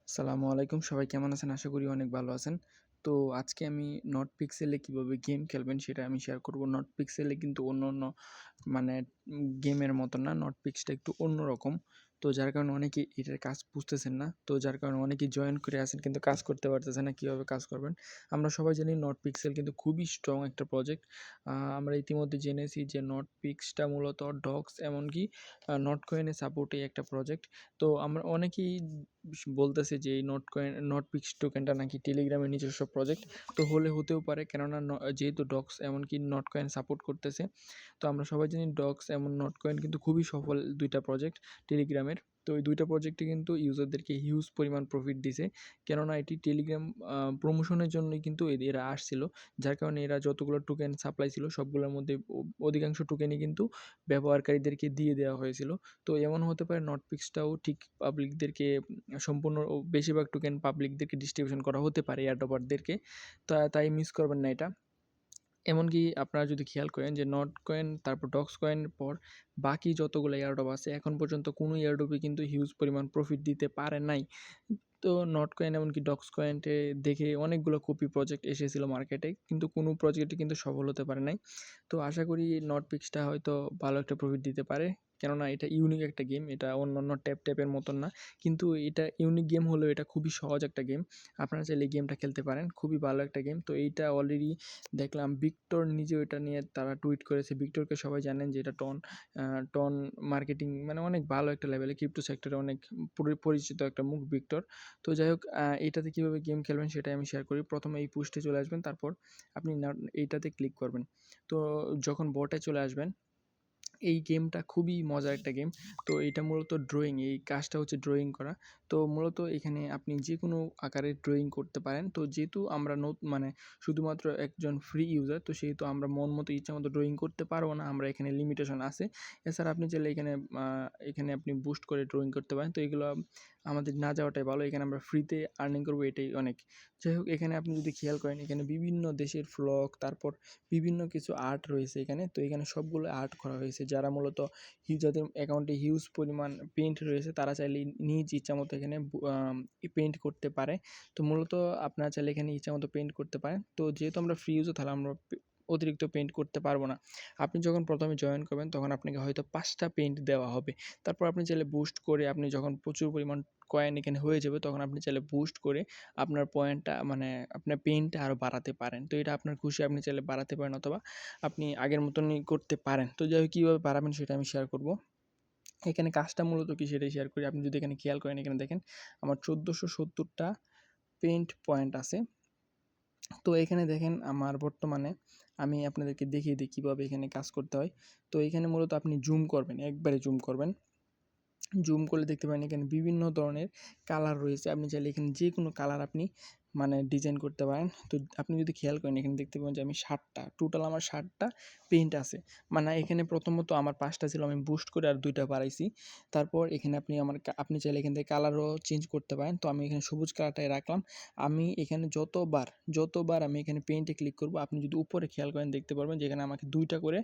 আসসালামু আলাইকুম। সবাই কেমন আছেন? আশা করি অনেক ভালো আছেন। তো আজকে আমি নটপিক্সেল এ কিভাবে গেম খেলবেন সেটা আমি শেয়ার করব। নটপিক্সেল এ কিন্তু অন্য মানে গেমের মতো না। নটপিক্সটা একটু অন্যরকম। তো যার কারণে অনেকেই এটার কাজ বুঝতেছেন না। তো যার কারণে অনেকেই জয়েন করে আছেন কিন্তু কাজ করতে পারতেছেন না। কিভাবে কাজ করবেন? আমরা সবাই জানি নটপিক্সেল কিন্তু খুবই স্ট্রং একটা প্রজেক্ট। আমরা ইতিমধ্যে জেনেছি যে নটপিক্সটা মূলত ডক্স এমনকি নটকয়েনের সাপোর্টে একটা প্রজেক্ট। তো আমরা অনেকেই বলতেছে যে এই নটপিক্স টোকেনটা নাকি টেলিগ্রামের নিজস্ব প্রজেক্ট। তো হতেও পারে, কেননা যেহেতু ডক্স এমনকি নটকয়েন সাপোর্ট করতেছে। তো আমরা সবাই জানি ডক্স এবং নটকয়েন কিন্তু খুবই সফল ২ টা প্রজেক্ট টেলিগ্রামের। তো এই ২ টা প্রজেক্টই কিন্তু ইউজারদেরকে হিউজ পরিমাণ প্রফিট দিছে। কেননা এটি টেলিগ্রাম প্রমোশনের জন্যই কিন্তু এরা আসছিল। যার কারণে এরা যতগুলো টোকেন সাপ্লাই ছিল সবগুলোর মধ্যে অধিকাংশ টোকেনই কিন্তু ব্যবহারকারীদেরকে দিয়ে দেওয়া হয়েছিল। তো এমন হতে পারে নটপিক্সটাও ঠিক পাবলিকদেরকে সম্পূর্ণ বেশিরভাগ টোকেন পাবলিকদেরকে ডিস্ট্রিবিউশন করা হতে পারে এয়ারড্রপারদেরকে। তাই মিস করবেন না এটা। এমনকি আপনারা যদি খেয়াল করেন যে নট কয়েন তারপর ডক্স কয়েনের পর বাকি যতগুলো এয়ারড্রপ আছে এখন পর্যন্ত কোনো এয়ারড্রপই কিন্তু হিউজ পরিমাণ প্রফিট দিতে পারে নাই। তো নট কয়েন এমনকি ডক্স কয়েন্টে দেখে অনেকগুলো কপি প্রজেক্ট এসেছিল মার্কেটে, কিন্তু কোনো প্রজেক্টই কিন্তু সফল হতে পারে নাই। তো আশা করি নটপিক্সটা হয়তো ভালো একটা প্রফিট দিতে পারে, কেননা এটা ইউনিক একটা গেম। এটা অন্যান্য ট্যাপের মতন না, কিন্তু এটা ইউনিক গেম হলেও এটা খুবই সহজ একটা গেম। আপনারা চাইলে এই গেমটা খেলতে পারেন, খুবই ভালো একটা গেম। তো এইটা অলরেডি দেখলাম ভিক্টর নিজেও এটা নিয়ে তারা টুইট করেছে। ভিক্টরকে সবাই জানেন যে এটা টন মার্কেটিং মানে অনেক ভালো একটা লেভেলে ক্রিপ্টো সেক্টরে অনেক পরিচিত একটা মুখ ভিক্টর। তো যাই হোক, এইটাতে কীভাবে গেম খেলবেন সেটাই আমি শেয়ার করি। প্রথমে এই পোস্টে চলে আসবেন, তারপর আপনি এইটাতে ক্লিক করবেন। তো যখন বটে চলে আসবেন, এই গেমটা খুবই মজার একটা গেম। তো এটা মূলত ড্রয়িং, এই কাজটা হচ্ছে ড্রয়িং করা। তো মূলত এখানে আপনি যেকোনো আকারের ড্রয়িং করতে পারেন। তো যেহেতু আমরা মানে শুধুমাত্র একজন ফ্রি ইউজার, তো সেহেতু আমরা মন মতো ইচ্ছামতো ড্রয়িং করতে পারবো না। আমরা এখানে লিমিটেশন আছে। এছাড়া আপনি চাইলে এখানে আপনি বুস্ট করে ড্রয়িং করতে পারেন। তো এগুলো আমাদের না যাওয়াটাই ভালো। এখানে আমরা ফ্রিতে আর্নিং করবো, এটাই অনেক। যাই হোক, এখানে আপনি যদি খেয়াল করেন এখানে বিভিন্ন দেশের ফ্লগ, তারপর বিভিন্ন কিছু আর্ট রয়েছে এখানে। তো এখানে সবগুলো আর্ট করা হয়েছে। যারা মূলত যাদের অ্যাকাউন্টে হিউজ পরিমাণ পেইন্ট রয়েছে তারা চাইলে নিজ ইচ্ছামতো এখানে পেইন্ট করতে পারে। তো মূলত আপনারা চাইলে এখানে ইচ্ছামতো পেইন্ট করতে পারেন। তো যেহেতু আমরা ফ্রি ইউজার, তাহলে আমরা অতিরিক্ত পেইন্ট করতে পারবো না। আপনি যখন প্রথমে জয়েন করবেন তখন আপনাকে হয়তো ৫ টা পেইন্ট দেওয়া হবে। তারপর আপনি চাইলে বুস্ট করে, আপনি যখন প্রচুর পরিমাণ কয়েন এখানে হয়ে যাবে তখন আপনি চাইলে বুস্ট করে আপনার পয়েন্টটা মানে আপনার পেইন্টটা আরও বাড়াতে পারেন। তো এটা আপনার খুশি, আপনি চাইলে বাড়াতে পারেন অথবা আপনি আগের মতনই করতে পারেন। তো যাই হোক, কীভাবে বাড়াবেন সেটা আমি শেয়ার করব। এখানে কাজটা মূলত কি সেটাই শেয়ার করি। আপনি যদি এখানে খেয়াল করেন, এখানে দেখেন আমার ১৪৭০ টা পেইন্ট পয়েন্ট আছে। তো এখানে দেখেন আমার বর্তমানে আমি আপনাদেরকে দেখিয়ে দিই কীভাবে এখানে কাজ করতে হয়। তো এখানে মূলত আপনি জুম করবেন, একবারে জুম করবেন। জুম করলে দেখতে পারেন এখানে বিভিন্ন ধরনের কালার রয়েছে। আপনি চাইলে এখানে যেকোনো কালার আপনি ডিজাইন করতে পারেন। তো আপনি যদি খেয়াল করেন এখানে দেখতে পাবেন যে আমি ৭ টা টোটাল আমার ৭ টা পেইন্ট আছে। এখানে প্রথমত আমার ৫ টা ছিল, আমি বুস্ট করে আর ২ টা বাড়াইছি। তারপর এখানে আপনি চাইলে এখান থেকে কালারও চেঞ্জ করতে পারেন। তো আমি এখানে সবুজ কালারটাই রাখলাম। আমি এখানে যতবার আমি এখানে পেইন্টে ক্লিক করব, আপনি যদি উপরে খেয়াল করেন দেখতে পারবেন যে এখানে আমাকে ২ টা করে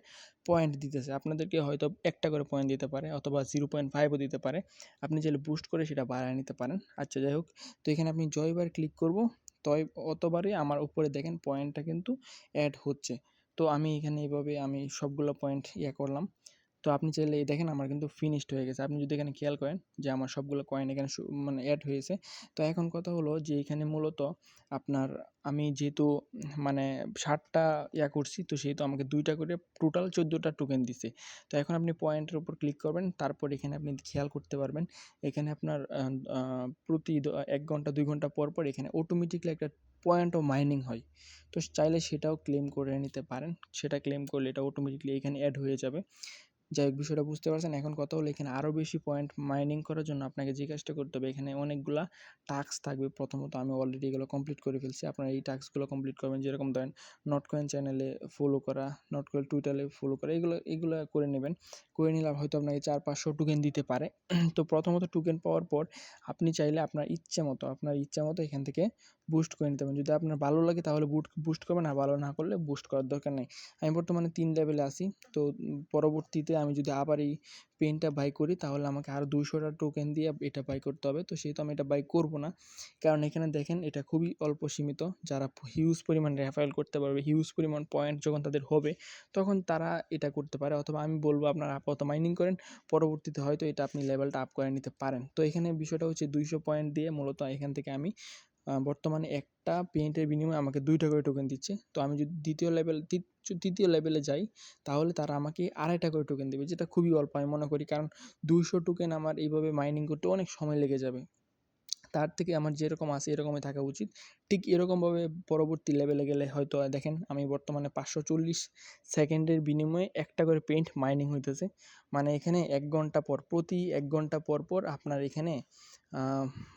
পয়েন্ট দিতেছে। আপনাদেরকে হয়তো ১ টা করে পয়েন্ট দিতে পারে অথবা 0.5 ও দিতে পারে। আপনি চাইলে বুস্ট করে সেটা বাড়ায় নিতে পারেন। আচ্ছা, যাই হোক, তো এখানে আপনি যতবার ক্লিক করব অতবারই আমার উপরে দেখেন পয়েন্টটা কিন্তু অ্যাড হচ্ছে। তো আমি এখানে এভাবে আমি সবগুলো পয়েন্ট করলাম। তো আপনি চাইলে এই দেখেন আমার কিন্তু ফিনিশড হয়ে গেছে। আপনি যদি এখানে খেয়াল করেন যে আমার সবগুলো কয়েন এখানে অ্যাড হয়েছে। তো এখন কথা হলো যে এখানে মূলত আপনার আমি যেহেতু ৬০ টা করছি, তো সেহেতু আমাকে ২ টা করে টোটাল ১৪ টা টোকেন দিছে। তো এখন আপনি পয়েন্টের উপর ক্লিক করবেন। তারপর এখানে আপনি খেয়াল করতে পারবেন এখানে আপনার প্রতি ১ ঘন্টা ২ ঘন্টা পর এখানে অটোমেটিক্যালি একটা পয়েন্টও মাইনিং হয়। তো চাইলে সেটাও ক্লেম করে নিতে পারেন। সেটা ক্লেম করলে এটা অটোমেটিক্যালি এখানে এড হয়ে যাবে। যাই হোক, বিষয়টা বুঝতে পারছেন। এখন কথা হলো এখানে আরও বেশি পয়েন্ট মাইনিং করার জন্য আপনাকে যে কাজটা করতে হবে, এখানে অনেকগুলা টাস্ক থাকবে। প্রথমত আমি অলরেডি এগুলো কমপ্লিট করে ফেলছি। আপনারা এই টাস্কগুলো কমপ্লিট করবেন। যেরকম ধরেন নটকয়েন চ্যানেলে ফলো করা, নটকয়েন টুইটারে ফলো করা, এগুলো করে নেবেন। করে নিলে হয়তো আপনাকে ৪-৫০০ টোকেন দিতে পারে। তো প্রথমত টোকেন পাওয়ার পর আপনি চাইলে আপনার ইচ্ছামতো এখান থেকে বুস্ট করে নিতে পারেন। যদি আপনার ভালো লাগে তাহলে বুস্ট করবেন, আর ভালো না করলে বুস্ট করার দরকার নেই। আমি বর্তমানে ৩ লেভেলে আছি। তো পরবর্তীতে আমি যদি আবার এই পেনটা বাই করি তাহলে আমাকে আরও 200টা টোকেন দিয়ে এটা বাই করতে হবে। তো সেহেতু আমি এটা বাই করব না, কারণ এখানে দেখেন এটা খুবই অল্প সীমিত। যারা হিউজ পরিমাণ রেফারেল করতে পারবে, হিউজ পরিমাণ পয়েন্ট যখন তাদের হবে তখন তারা এটা করতে পারে। অথবা আমি বলবো আপনারা আপাতত মাইনিং করেন, পরবর্তীতে হয়তো এটা আপনি লেভেলটা আপ করে নিতে পারেন। তো এখানে বিষয়টা হচ্ছে 200 পয়েন্ট দিয়ে মূলত এখান থেকে আমি বর্তমানে একটা পেইন্টের বিনিময়ে আমাকে 2টা করে টোকেন দিচ্ছে। তো আমি যদি তৃতীয় লেভেলে যাই তাহলে তারা আমাকে 2.5টা করে টোকেন দেবে, যেটা খুবই অল্প আমি মনে করি, কারণ 200 টোকেন আমার এইভাবে মাইনিং করতে অনেক সময় লেগে যাবে। তার থেকে আমার যেরকম আছে এরকমই থাকা উচিত। ঠিক এরকমভাবে পরবর্তী লেভেলে গেলে হয়তো দেখেন আমি বর্তমানে 540 সেকেন্ডের বিনিময়ে একটা করে পেইন্ট মাইনিং হইতেছে। মানে এখানে 1 ঘন্টা পর, প্রতি 1 ঘন্টা পর পর আপনার এখানে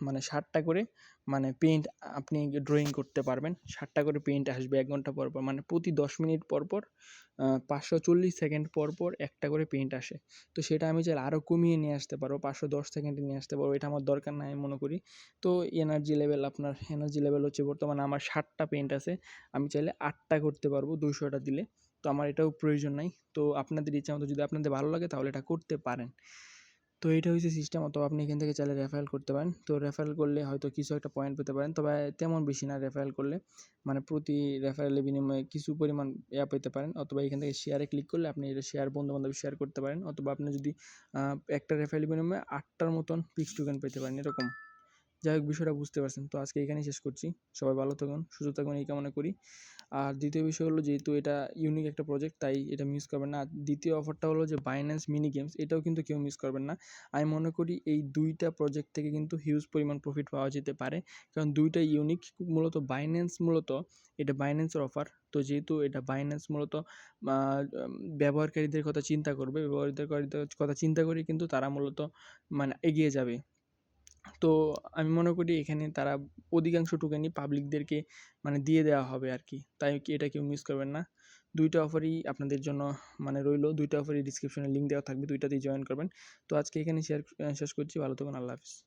মানে 60টা করে মানে পেইন্ট আপনি ড্রয়িং করতে পারবেন। 60টা করে পেইন্ট আসবে 1 ঘন্টা পর পর, মানে প্রতি 10 মিনিট পর পর 540 সেকেন্ড পর পর একটা করে পেইন্ট আসে। তো সেটা আমি চাইলে আরও কমিয়ে নিয়ে আসতে পারবো, 510 সেকেন্ডে নিয়ে আসতে পারবো। এটা আমার দরকার নাই আমি মনে করি। তো এনার্জি লেভেল হচ্ছে বর্তমানে আমার 60টা পেইন্ট আছে, আমি চাইলে 8টা করতে পারবো 200টা দিলে। তো আমার এটাও প্রয়োজন নাই। তো আপনাদের ইচ্ছা মতো যদি আপনাদের ভালো লাগে তাহলে এটা করতে পারেন। তো এইটা হচ্ছে সিস্টেম। অথবা আপনি এখান থেকে চাইলে রেফারেল করতে পারেন। তো রেফারেল করলে হয়তো কিছু একটা পয়েন্ট পেতে পারেন, তবে তেমন বেশি না রেফারেল করলে, মানে প্রতি রেফারেলের বিনিময়ে কিছু পরিমাণ পেতে পারেন। অথবা এখান থেকে শেয়ারে ক্লিক করলে আপনি এটা শেয়ার বন্ধু-বান্ধব শেয়ার করতে পারেন। অথবা আপনি যদি একটা রেফারেলের বিনিময়ে 8টার মতন পিক্স টোকেন পেতে পারেন এরকম। যাই হোক, বিষয়টা বুঝতে পারছেন। তো আজকে এখানেই শেষ করছি। সবাই ভালো থাকুন, সুস্থ থাকুন এই কামনা করি। আর দ্বিতীয় বিষয় হলো, যেহেতু এটা ইউনিক একটা প্রজেক্ট তাই এটা মিস করবেন না। আর দ্বিতীয় অফারটা হলো যে বাইন্যান্স মিনি গেমস, এটাও কিন্তু কেউ মিস করবেন না। আমি মনে করি এই 2টা প্রজেক্ট থেকে কিন্তু হিউজ পরিমাণ প্রফিট পাওয়া যেতে পারে, কারণ 2টাই ইউনিক। মূলত এটা বাইন্যান্সের অফার। তো যেহেতু এটা বাইন্যান্স মূলত ব্যবহারকারীদের কথা চিন্তা করবে, ব্যবহারকারীদের কথা চিন্তা করে কিন্তু তারা মূলত মানে এগিয়ে যাবে। তো আমি মনে করি এখানে তারা অধিকাংশ টোকেনই পাবলিকদেরকে মানে দিয়ে দেওয়া হবে আর কি। তাই কি এটা কেউ মিস করবেন না। 2টা অফারই আপনাদের জন্য মানে রইলো। 2টা অফারই ডিসক্রিপশনে লিঙ্ক দেওয়া থাকবে, 2টাতেই জয়েন করবেন। তো আজকে এখানে শেষ করছি। ভালো থাকুন। আল্লাহ হাফেজ।